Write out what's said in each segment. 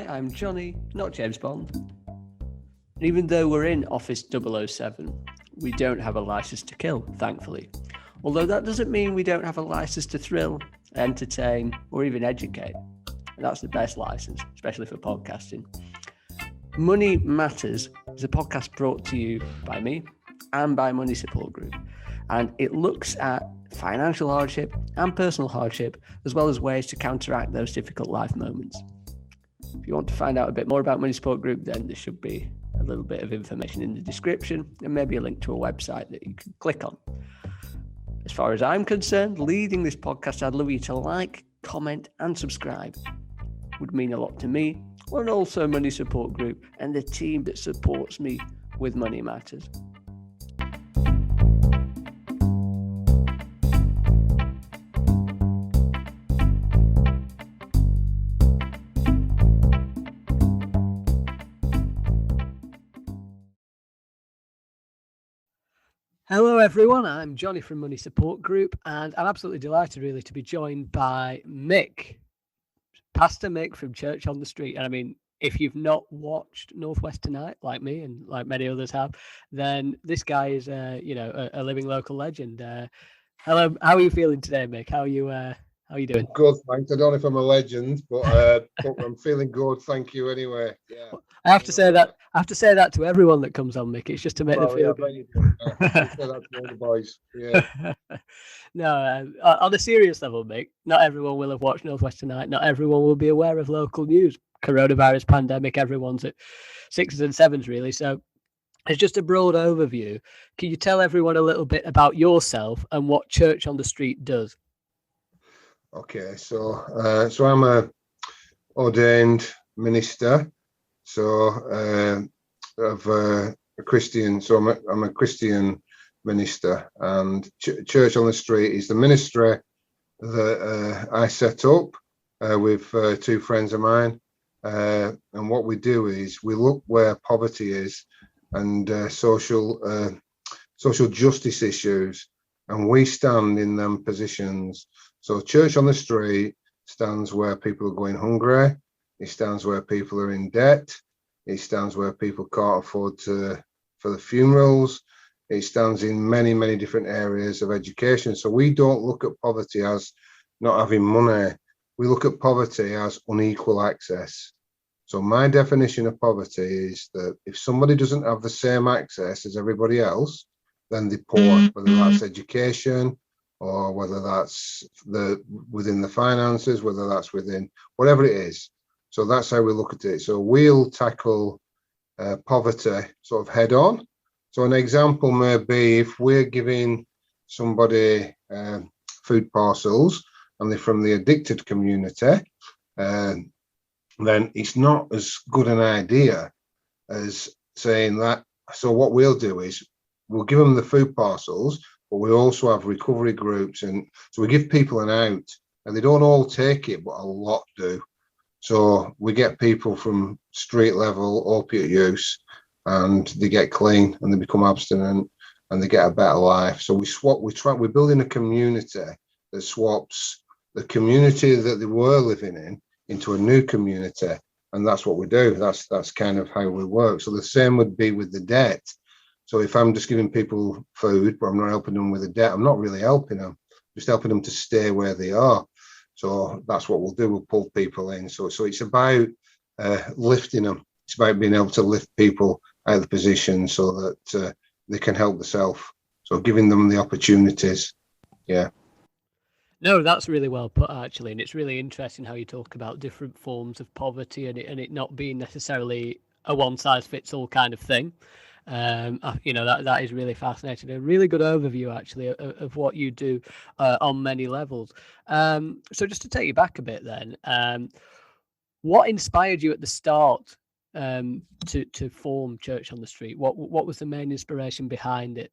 Hi, I'm Jonny, not James Bond. And even though we're in Office 007, we don't have a license to kill, thankfully. Although that doesn't mean we don't have a license to thrill, entertain, or even educate. And that's the best license, especially for podcasting. Money Matters is a podcast brought to you by me and by Money Support Group. And it looks at financial hardship and personal hardship, as well as ways to counteract those difficult life moments. If you want to find out a bit more about Money Support Group, then there should be a little bit of information in the description and maybe a link to a website that you can click on. As far as I'm concerned, leading this podcast, I'd love you to like, comment and subscribe. It would mean a lot to me, and also Money Support Group and the team that supports me with Money Matters. Hello everyone, I'm Jonny from Money Support Group, and I'm absolutely delighted really to be joined by Mick, Pastor Mick from Church on the Street. And I mean, if you've not watched Northwest Tonight, like me and like many others have, then this guy is a living local legend. Hello, how are you feeling today, Mick? How are you doing? Good, thanks. I don't know if I'm a legend, but I'm feeling good. Thank you anyway. Yeah. I have to say that to everyone that comes on, Mick. It's just to make them feel good. Say that to all the boys. Yeah. No, on a serious level, Mick, not everyone will have watched Northwest Tonight. Not everyone will be aware of local news. Coronavirus pandemic, everyone's at 6s and 7s, really. So it's just a broad overview. Can you tell everyone a little bit about yourself and what Church on the Street does? Okay, so I'm a ordained minister. So of a Christian. So I'm a Christian minister, and Church on the Street is the ministry that I set up with two friends of mine. And what we do is we look where poverty is and social justice issues, and we stand in them positions. So Church on the Street stands where people are going hungry. It stands where people are in debt. It stands where people can't afford for the funerals. It stands in many, many different areas of education. So we don't look at poverty as not having money. We look at poverty as unequal access. So my definition of poverty is that if somebody doesn't have the same access as everybody else, then they're poor, whether that's education or whether that's within the finances, whether that's within whatever it is. So that's how we look at it. So we'll tackle poverty sort of head on. So an example may be if we're giving somebody food parcels and they're from the addicted community, then it's not as good an idea as saying that. So what we'll do is we'll give them the food parcels, but we also have recovery groups. And so we give people an out, and they don't all take it, but a lot do. So we get people from street level opiate use, and they get clean and they become abstinent and they get a better life. So we're building a community that swaps the community that they were living in into a new community. And that's what we do. That's kind of how we work. So the same would be with the debt. So if I'm just giving people food, but I'm not helping them with the debt, I'm not really helping them, just helping them to stay where they are. So that's what we'll do. We'll pull people in. So it's about lifting them. It's about being able to lift people out of the position so that they can help themselves. So giving them the opportunities. Yeah. No, that's really well put, actually. And it's really interesting how you talk about different forms of poverty and it not being necessarily a one-size-fits-all kind of thing. That is really fascinating. A really good overview, actually, of what you do on many levels. So just to take you back a bit then, what inspired you at the start to form Church on the Street? What was the main inspiration behind it?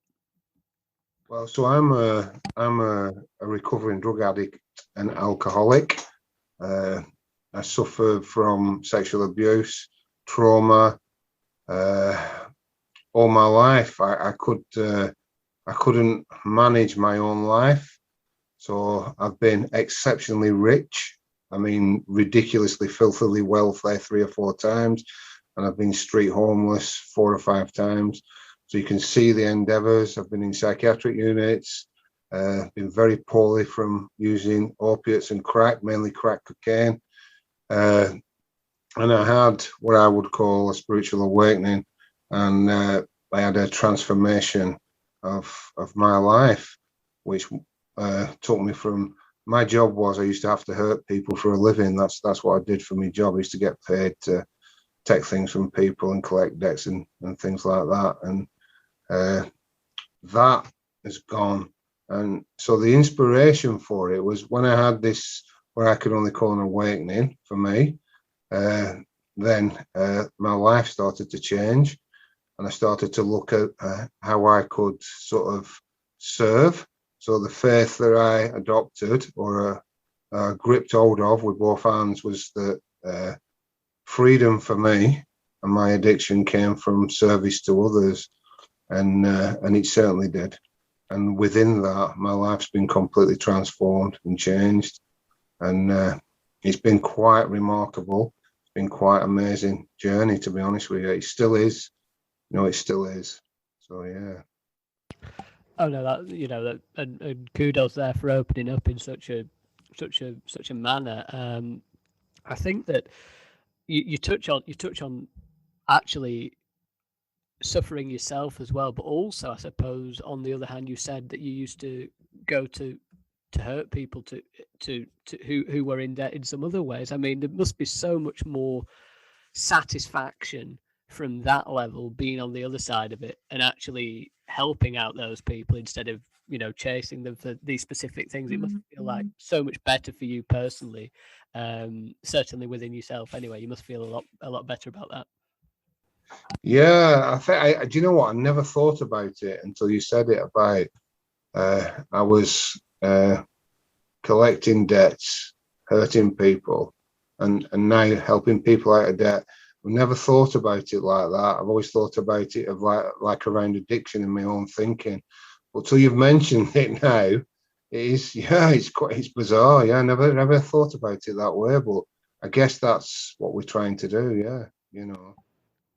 Well, so I'm a recovering drug addict and alcoholic. I suffered from sexual abuse, trauma. All my life, I couldn't manage my own life. So I've been exceptionally rich I mean, ridiculously, filthily wealthy 3 or 4 times, and I've been street homeless 4 or 5 times. So you can see the endeavours. I've been in psychiatric units, been very poorly from using opiates and crack, mainly crack cocaine. And I had what I would call a spiritual awakening, and I had a transformation of my life, which took me from, my job was I used to have to hurt people for a living. That's what I did for my job. I used to get paid to take things from people and collect debts and things like that. And that is gone. And so the inspiration for it was when I had this, what I could only call an awakening for me, then my life started to change, and I started to look at how I could sort of serve. So the faith that I adopted or gripped hold of with both hands was that freedom for me, and my addiction came from service to others, and it certainly did. And within that, my life's been completely transformed and changed, and it's been quite remarkable. It's been quite amazing journey, to be honest with you. It still is, it still is. So yeah. Oh no, that and kudos there for opening up in such a manner. I think that you touch on actually suffering yourself as well, but also I suppose on the other hand, you said that you used to go to hurt people to who were in debt in some other ways. I mean, there must be so much more satisfaction from that level, being on the other side of it and actually helping out those people instead of chasing them for these specific things. It must feel like so much better for you personally, certainly within yourself anyway. You must feel a lot better about that. Yeah, I think do you know what, I never thought about it until you said it about I was collecting debts, hurting people, and now helping people out of debt. I've never thought about it like that. I've always thought about it of like around addiction in my own thinking. But till you've mentioned it now, it is, yeah, it's bizarre. Yeah, I never thought about it that way. But I guess that's what we're trying to do. Yeah,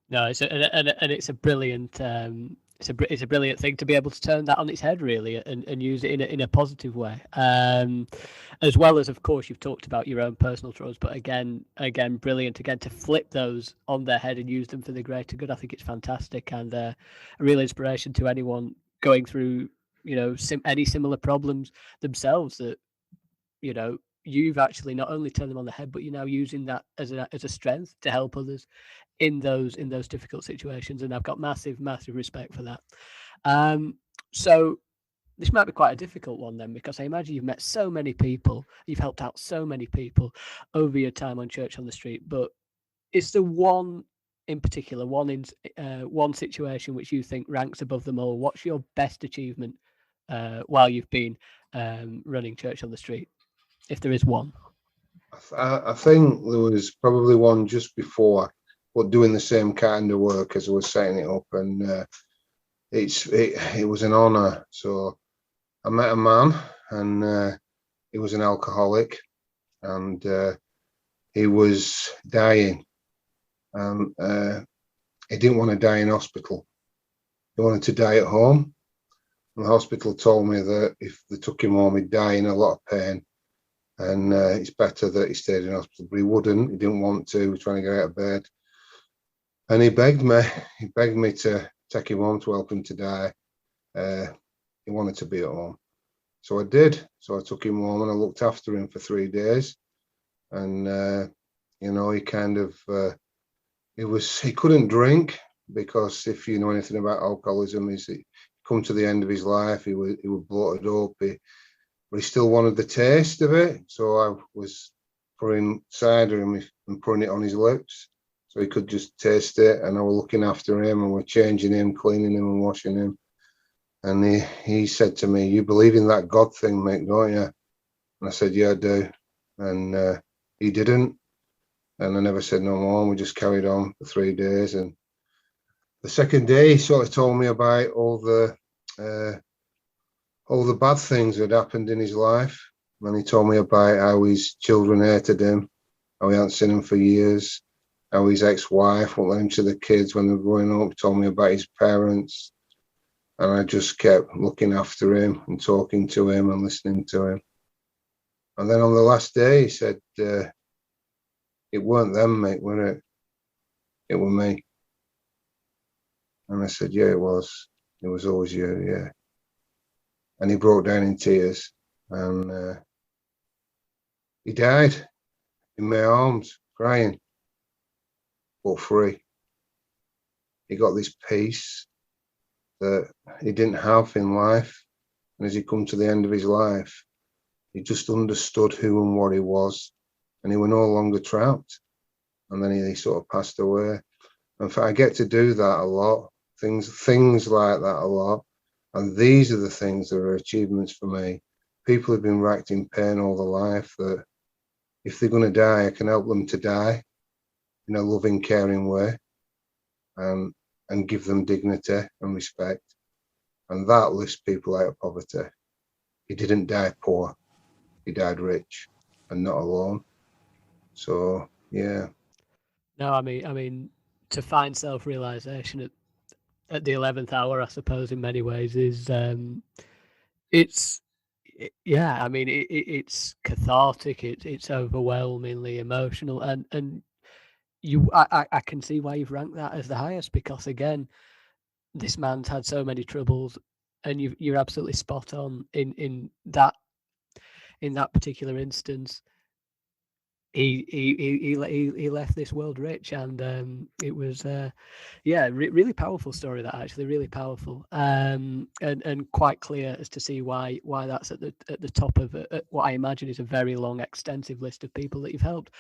No, it's a brilliant it's a brilliant thing to be able to turn that on its head, really, and use it in a positive way. As well as, of course, you've talked about your own personal troubles, but again, brilliant again to flip those on their head and use them for the greater good. I think it's fantastic and a real inspiration to anyone going through, any similar problems themselves. That you've actually not only turned them on the head, but you're now using that as a strength to help others in those difficult situations, and I've got massive respect for that. So this might be quite a difficult one then, because I imagine you've met so many people, you've helped out so many people over your time on Church on the Street, but is there one in particular, one situation which you think ranks above them all? What's your best achievement while you've been running Church on the Street, if there is one? I think there was probably one just before, but doing the same kind of work as I was setting it up, and it was an honour. So I met a man, and he was an alcoholic, and he was dying. He didn't want to die in hospital. He wanted to die at home. And the hospital told me that if they took him home, he'd die in a lot of pain. And it's better that he stayed in hospital, but he wouldn't. He didn't want to. He was trying to get out of bed. And he begged me to take him home to help him to die. He wanted to be at home. So I did. So I took him home and I looked after him for 3 days. And, he kind of, he couldn't drink, because if you know anything about alcoholism, he come to the end of his life, he was bloated up, but he still wanted the taste of it. So I was pouring cider and putting it on his lips so he could just taste it. And I was looking after him, and we're changing him, cleaning him and washing him. And he said to me, "You believe in that God thing, Mick, don't you?" And I said, "Yeah, I do." And he didn't. And I never said no more. And we just carried on for 3 days. And the second day, he sort of told me about all the bad things that happened in his life, And he told me about how his children hated him, how he hadn't seen him for years, how his ex-wife wouldn't let him see the kids when they were growing up. He told me about his parents. And I just kept looking after him and talking to him and listening to him. And then on the last day, he said, it weren't them, mate, were it? It were me. And I said, yeah, it was. It was always you, yeah. And he broke down in tears. And he died in my arms, crying, but free. He got this peace that he didn't have in life. And as he come to the end of his life, he just understood who and what he was, and he were no longer trapped. And then he sort of passed away. And I get to do that a lot, things like that a lot. And these are the things that are achievements for me. People have been racked in pain all their life, that if they're going to die, I can help them to die in a loving, caring way, and give them dignity and respect. And that lifts people out of poverty. He didn't die poor. He died rich and not alone. So, yeah. No, I mean, to find self-realization at the 11th hour, I suppose, in many ways, is it's cathartic. It's overwhelmingly emotional, and I can see why you've ranked that as the highest, because again, this man's had so many troubles, and you're absolutely spot on in that particular instance. He left this world rich, and it was really powerful story, that actually, really powerful, and quite clear as to see why that's at the top of what I imagine is a very long, extensive list of people that you've helped.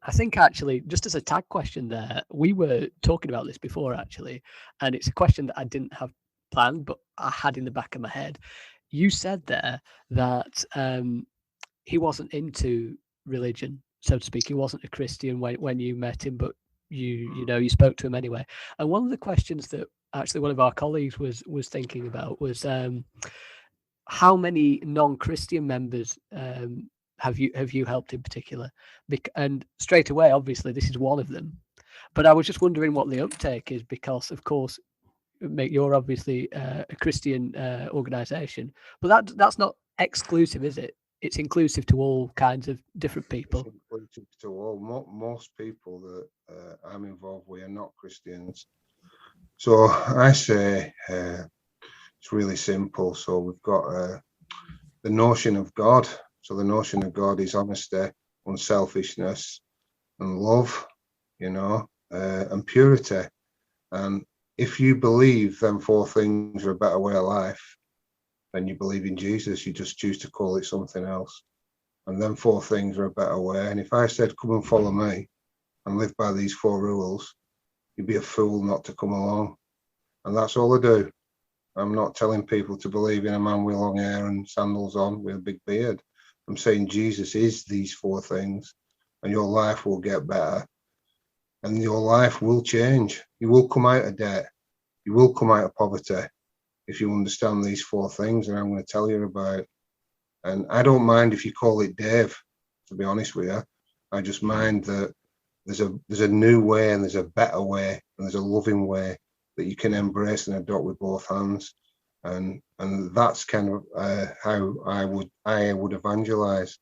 I think, actually, just as a tag question there, we were talking about this before, actually, and it's a question that I didn't have planned, but I had in the back of my head. You said there that he wasn't into religion, so to speak. He wasn't a Christian when you met him, but you spoke to him anyway. And one of the questions that actually one of our colleagues was thinking about was how many non-Christian members have you helped in particular? And straight away, obviously, this is one of them. But I was just wondering what the uptake is, because, of course, Mick, you're obviously a Christian organisation, but that's not exclusive, is it? It's inclusive to all kinds of different people. It's inclusive to all. Most people that I'm involved with are not Christians. So I say it's really simple. So we've got the notion of God. So the notion of God is honesty, unselfishness, and love, and purity. And if you believe them four things are a better way of life, then you believe in Jesus. You just choose to call it something else. And them four things are a better way. And if I said, come and follow me and live by these four rules, you'd be a fool not to come along. And that's all I do. I'm not telling people to believe in a man with long hair and sandals on with a big beard. I'm saying Jesus is these four things, and your life will get better, and your life will change. You will come out of debt. You will come out of poverty if you understand these four things, and I'm going to tell you about. And I don't mind if you call it Dave, to be honest with you. I just mind that there's a new way, and there's a better way, and there's a loving way that you can embrace and adopt with both hands. And that's kind of how I would evangelize.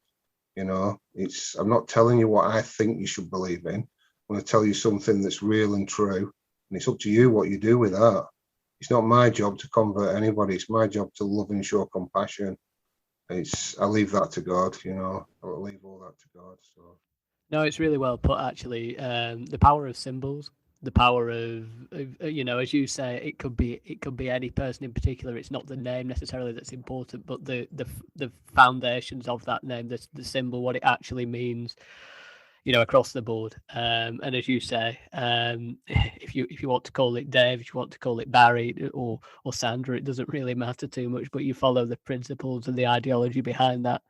I'm not telling you what I think you should believe in. I'm going to tell you something that's real and true, and it's up to you what you do with that. It's not my job to convert anybody. It's my job to love and show compassion. I leave that to God. I'll leave all that to God. So. No, it's really well put, actually. The power of symbols, the power of as you say, it could be any person in particular. It's not the name necessarily that's important, but the foundations of that name, the symbol, what it actually means, across the board. And as you say, if you want to call it Dave, if you want to call it Barry or Sandra, it doesn't really matter too much, but you follow the principles and the ideology behind that,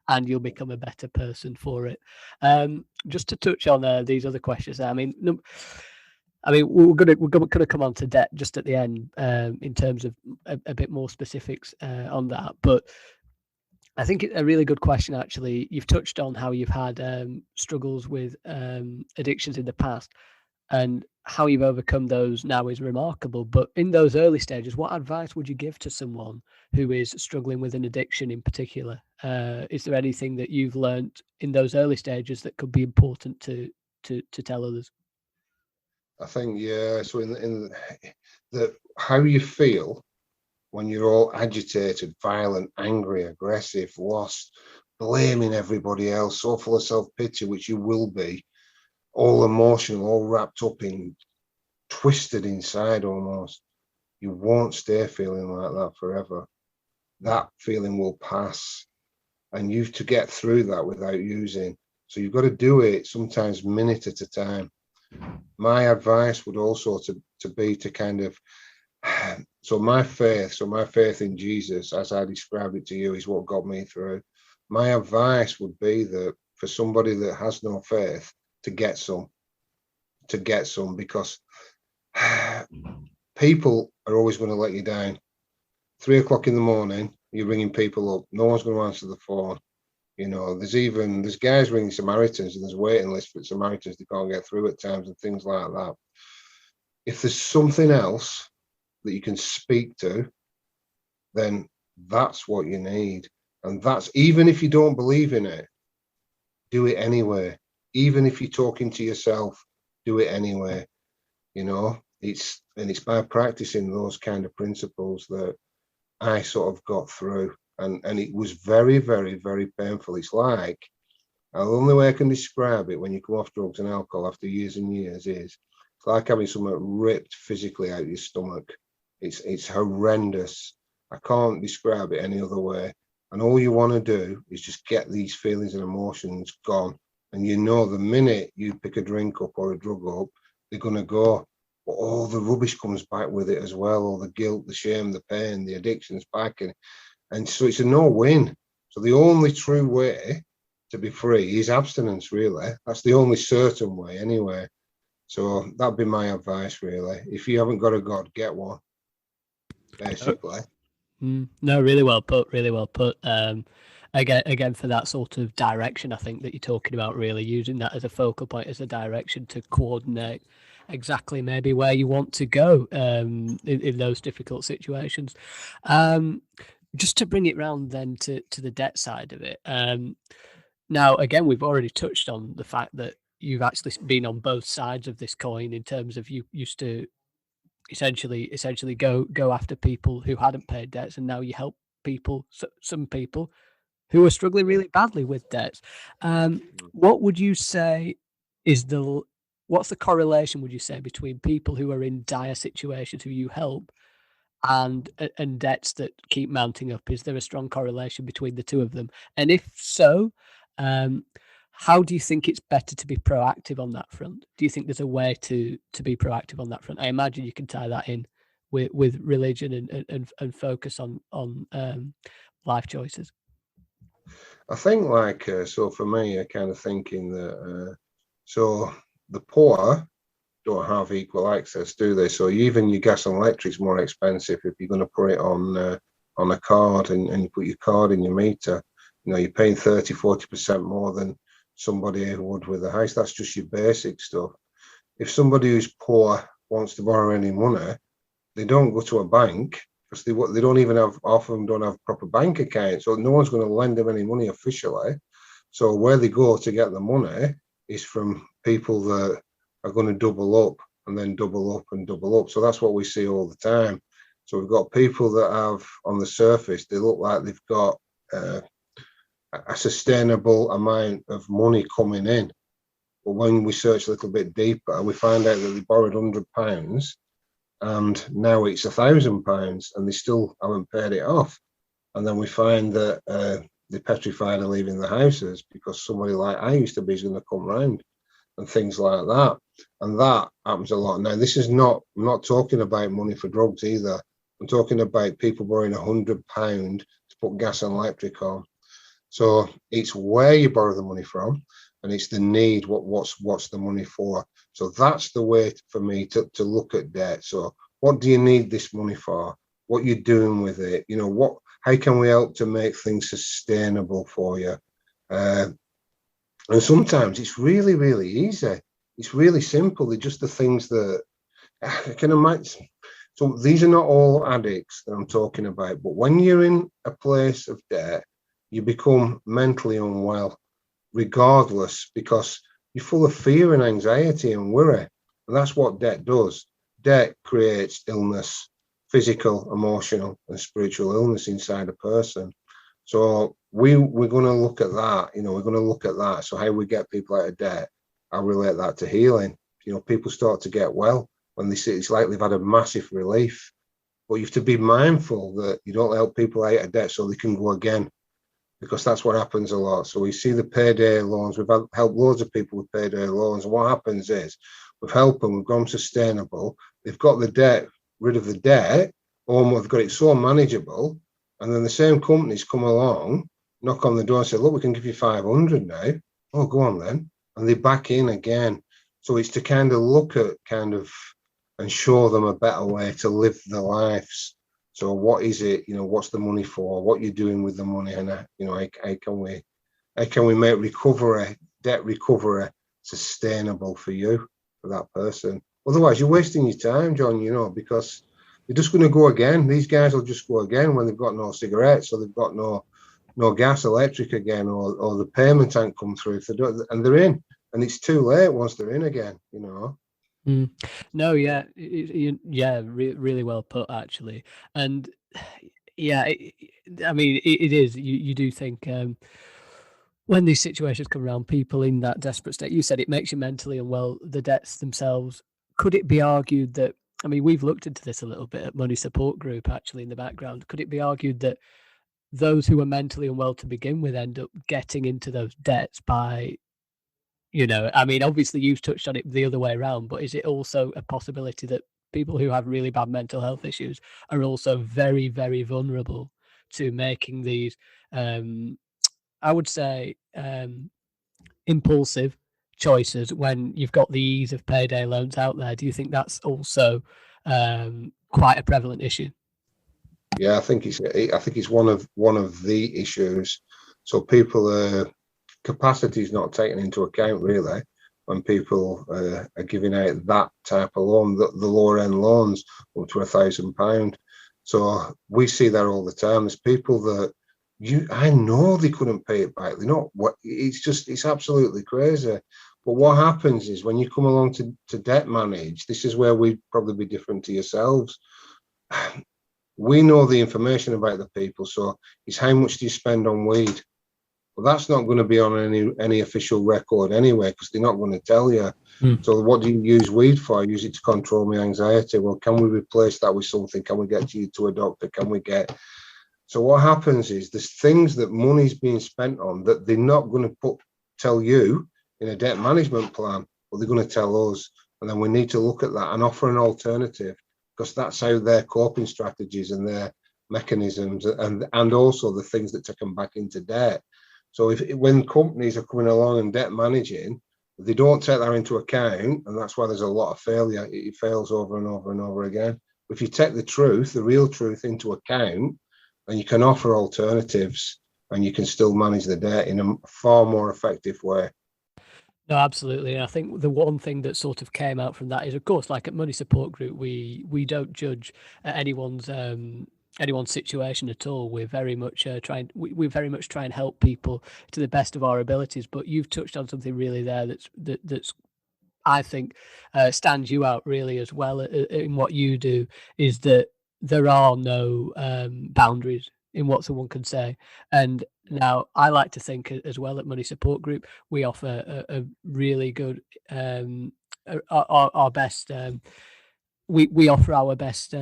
and you'll become a better person for it. Just to touch on these other questions, I mean, we're gonna come on to debt just at the end, in terms of a bit more specifics on that. But I think it's a really good question, actually. You've touched on how you've had struggles with addictions in the past, and how you've overcome those now is remarkable. But in those early stages, what advice would you give to someone who is struggling with an addiction in particular? Is there anything that you've learned in those early stages that could be important to tell others? I think, yeah. So in the how you feel when you're all agitated, violent, angry, aggressive, lost, blaming everybody else, so full of self-pity, which you will be, all emotional, all wrapped up in, twisted inside almost. You won't stay feeling like that forever. That feeling will pass, and you've to get through that without using. So you've got to do it sometimes minute at a time. My advice would also to be to kind of, so my faith in Jesus, as I described it to you, is what got me through. My advice would be that for somebody that has no faith, to get some, because people are always going to let you down. 3 o'clock in the morning, you're ringing people up. No one's going to answer the phone. You know, there's guys ringing Samaritans, and there's waiting lists for Samaritans they can't get through at times and things like that. If there's something else that you can speak to, then that's what you need. And that's, even if you don't believe in it, do it anyway. Even if you're talking to yourself, do it anyway. You know, it's by practicing those kind of principles that I sort of got through. And it was very, very, very painful. It's like, the only way I can describe it when you come off drugs and alcohol after years and years is, it's like having something ripped physically out of your stomach. It's horrendous. I can't describe it any other way. And all you want to do is just get these feelings and emotions gone. And you know, the minute you pick a drink up or a drug up, they're going to go. But all the rubbish comes back with it as well. All the guilt, the shame, the pain, the addiction's back. And so it's a no-win. So the only true way to be free is abstinence, really. That's the only certain way anyway. So that'd be my advice, really. If you haven't got a God, get one, basically. No, really well put. Again, for that sort of direction, I think that you're talking about, really using that as a focal point, as a direction to coordinate exactly maybe where you want to go in those difficult situations. Just to bring it round then to the debt side of it. Now, again, we've already touched on the fact that you've actually been on both sides of this coin, in terms of you used to essentially go after people who hadn't paid debts, and now you help people, some people who are struggling really badly with debts. What would you say is what's the correlation, would you say, between people who are in dire situations who you help and debts that keep mounting up? Is there a strong correlation between the two of them? And if so, how do you think it's better to be proactive on that front? Do you think there's a way to be proactive on that front? I imagine you can tie that in with religion and focus on life choices. I think, like, so for me, I kind of thinking that, so the poor don't have equal access, do they? So even your gas and electric's more expensive if you're going to put it on a card, and you put your card in your meter. You know, you're paying 30-40% more than somebody who would with a house. That's just your basic stuff. If somebody who's poor wants to borrow any money, they don't go to a bank, because they don't even have, half of them don't have proper bank accounts, so no one's going to lend them any money officially. So where they go to get the money is from people that are going to double up and then double up and double up. So that's what we see all the time. So we've got people that have, on the surface, they look like they've got a sustainable amount of money coming in. But when we search a little bit deeper, we find out that they borrowed £100 and now it's £1,000 and they still haven't paid it off. And then we find that they're petrified of leaving the houses because somebody like I used to be is going to come round and things like that. And that happens a lot. Now, this is not, I'm not talking about money for drugs either. I'm talking about people borrowing £100 to put gas and electric on. So it's where you borrow the money from, and it's the need, what's the money for. So that's the way for me to look at debt. So what do you need this money for? What you're doing with it? You know, how can we help to make things sustainable for you? And sometimes it's really, really easy. It's really simple. They're just the things that I can imagine. So these are not all addicts that I'm talking about, but when you're in a place of debt, you become mentally unwell, regardless, because you're full of fear and anxiety and worry. And that's what debt does. Debt creates illness, physical, emotional, and spiritual illness inside a person. So we're going to look at that. We're going to look at that. So how we get people out of debt, I relate that to healing. People start to get well when they see it's like they've had a massive relief. But you have to be mindful that you don't help people out of debt so they can go again, because that's what happens a lot. So we see the payday loans. We've helped loads of people with payday loans. And what happens is we've helped them, we've gone sustainable. They've got the debt, rid of the debt, or they've got it so manageable. And then the same companies come along, knock on the door and say, look, we can give you 500 now. Oh, go on then. And they back in again. So it's to kind of look at and show them a better way to live their lives. So what is it, what's the money for? What you're doing with the money? And, how can we make debt recovery sustainable for you, for that person? Otherwise, you're wasting your time, John, because they're just going to go again. These guys will just go again when they've got no cigarettes, or they've got no gas, electric again, or the payment ain't come through. If they don't, and they're in, and it's too late once they're in again, No, yeah, really well put, actually. And yeah, I mean, it is. You do think when these situations come around, people in that desperate state, you said it makes you mentally unwell, the debts themselves. Could it be argued that, I mean, we've looked into this a little bit at Money Support Group, actually, in the background. Could it be argued that those who are mentally unwell to begin with end up getting into those debts by, I mean, obviously you've touched on it the other way around, but is it also a possibility that people who have really bad mental health issues are also very, very vulnerable to making these, I would say, impulsive choices when you've got the ease of payday loans out there? Do you think that's also quite a prevalent issue? Yeah, I think it's one of the issues. So people capacity is not taken into account really when people are giving out that type of loan, the lower end loans up to £1,000. So we see that all the time. There's people that I know they couldn't pay it back. They're not. It's absolutely crazy. But what happens is when you come along to debt manage, this is where we'd probably be different to yourselves. We know the information about the people. So it's how much do you spend on weed? Well, that's not going to be on any official record anyway, because they're not going to tell you. So what do you use weed for? I use it to control my anxiety. Well, can we replace that with something? Can we get you to a doctor? So what happens is there's things that money's being spent on that they're not going to tell you in a debt management plan, but they're going to tell us. And then we need to look at that and offer an alternative, because that's how their coping strategies and their mechanisms and also the things that take them back into debt. So when companies are coming along and debt managing, they don't take that into account, and that's why there's a lot of failure. It fails over and over and over again. If you take the real truth into account, then you can offer alternatives and you can still manage the debt in a far more effective way. No, absolutely. And I think the one thing that sort of came out from that is, of course, like at Money Support Group, we don't judge anyone's situation at all. We're very much we very much try and help people to the best of our abilities. But you've touched on something really there that's I think stands you out really as well in what you do, is that there are no boundaries in what someone can say. And now I like to think as well at Money Support Group, we offer a really good, our best, we offer our best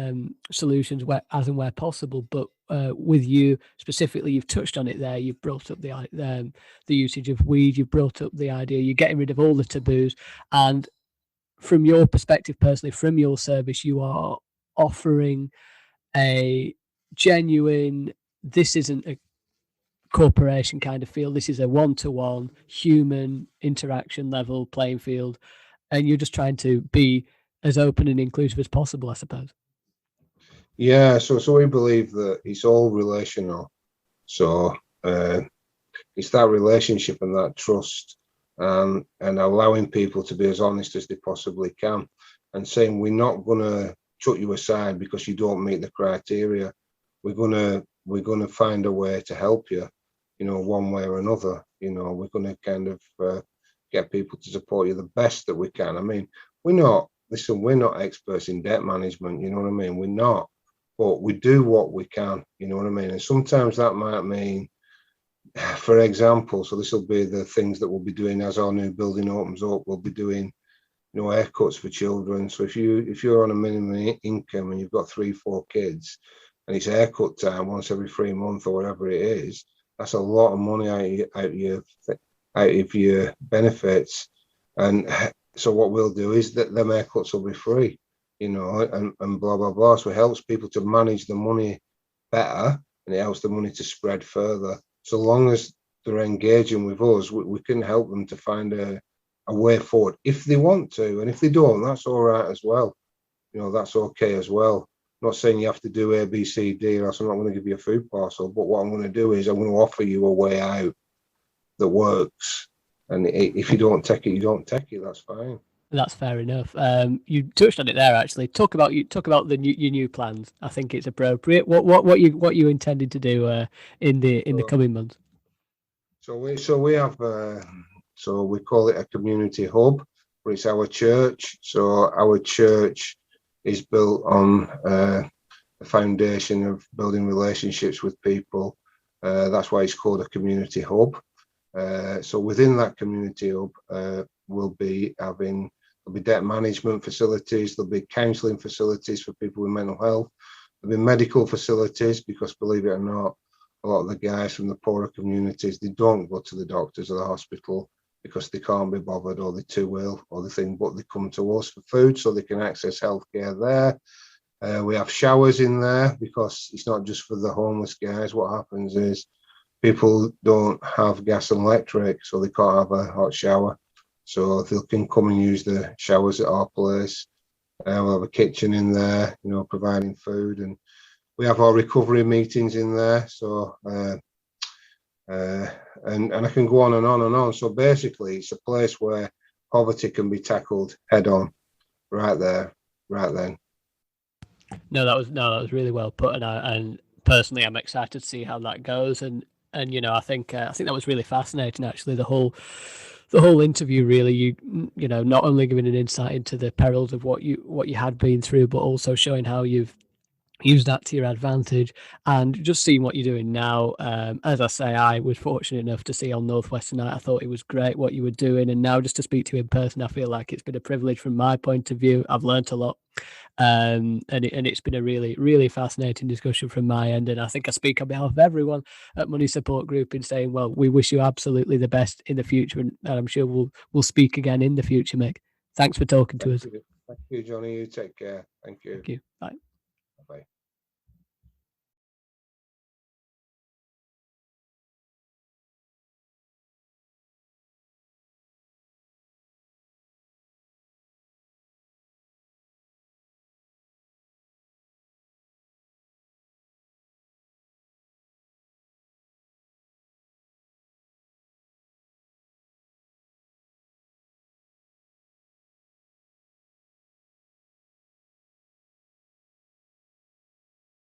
solutions as and where possible. But with you specifically, you've touched on it there. You've brought up the usage of weed. You've brought up the idea you're getting rid of all the taboos. And from your perspective personally, from your service, you are offering a genuine, this isn't a corporation kind of feel. This is a one-to-one human interaction level playing field. And you're just trying to be as open and inclusive as possible, I suppose. Yeah, so we believe that it's all relational. So it's that relationship and that trust, and allowing people to be as honest as they possibly can, and saying we're not going to chuck you aside because you don't meet the criteria. We're gonna find a way to help you, one way or another. We're gonna kind of get people to support you the best that we can. I mean, we're not experts in debt management, you know what I mean? We're not, but we do what we can, you know what I mean? And sometimes that might mean, for example, so this will be the things that we'll be doing as our new building opens up. We'll be doing, haircuts for children. So if you're on a minimum income and you've got 3-4 kids, and it's haircut time once every 3 months or whatever it is, that's a lot of money out of your benefits. And so what we'll do is that them haircuts will be free, and blah blah blah. So it helps people to manage the money better, and it helps the money to spread further. So long as they're engaging with us, we can help them to find a way forward if they want to, and if they don't, that's all right as well. That's okay as well. I'm not saying you have to do A, B, C, D, or else I'm not going to give you a food parcel. But what I'm going to do is I'm going to offer you a way out that works. And if you don't take it, you don't take it. That's fine. That's fair enough. You touched on it there. Actually, talk about your new plans. I think it's appropriate. What you intended to do in the coming months. So we have so we call it a community hub, but it's our church. So our church is built on the foundation of building relationships with people. That's why it's called a community hub. So within that community hub, there'll be debt management facilities, there'll be counselling facilities for people with mental health, there'll be medical facilities, because believe it or not, a lot of the guys from the poorer communities, they don't go to the doctors or the hospital because they can't be bothered, or they're too ill or the thing, but they come to us for food so they can access healthcare there. We have showers in there because it's not just for the homeless guys. What happens is people don't have gas and electric, so they can't have a hot shower. So they can come and use the showers at our place. We'll have a kitchen in there, providing food, and we have our recovery meetings in there. So and I can go on and on and on. So basically, it's a place where poverty can be tackled head on, right there, right then. No, that was really well put, and personally, I'm excited to see how that goes. And I think that was really fascinating. Actually, the whole interview, really, you know, not only giving an insight into the perils of what you had been through, but also showing how you've use that to your advantage, and just seeing what you're doing now. As I say, I was fortunate enough to see on Northwest tonight. I thought it was great what you were doing, and now just to speak to you in person, I feel like it's been a privilege from my point of view. I've learnt a lot, and it's been a really, really fascinating discussion from my end. And I think I speak on behalf of everyone at Money Support Group in saying, well, we wish you absolutely the best in the future, and I'm sure we'll speak again in the future, Mick. Thanks for talking to us. Thank you, Jonny. You take care. Thank you. Thank you. Bye.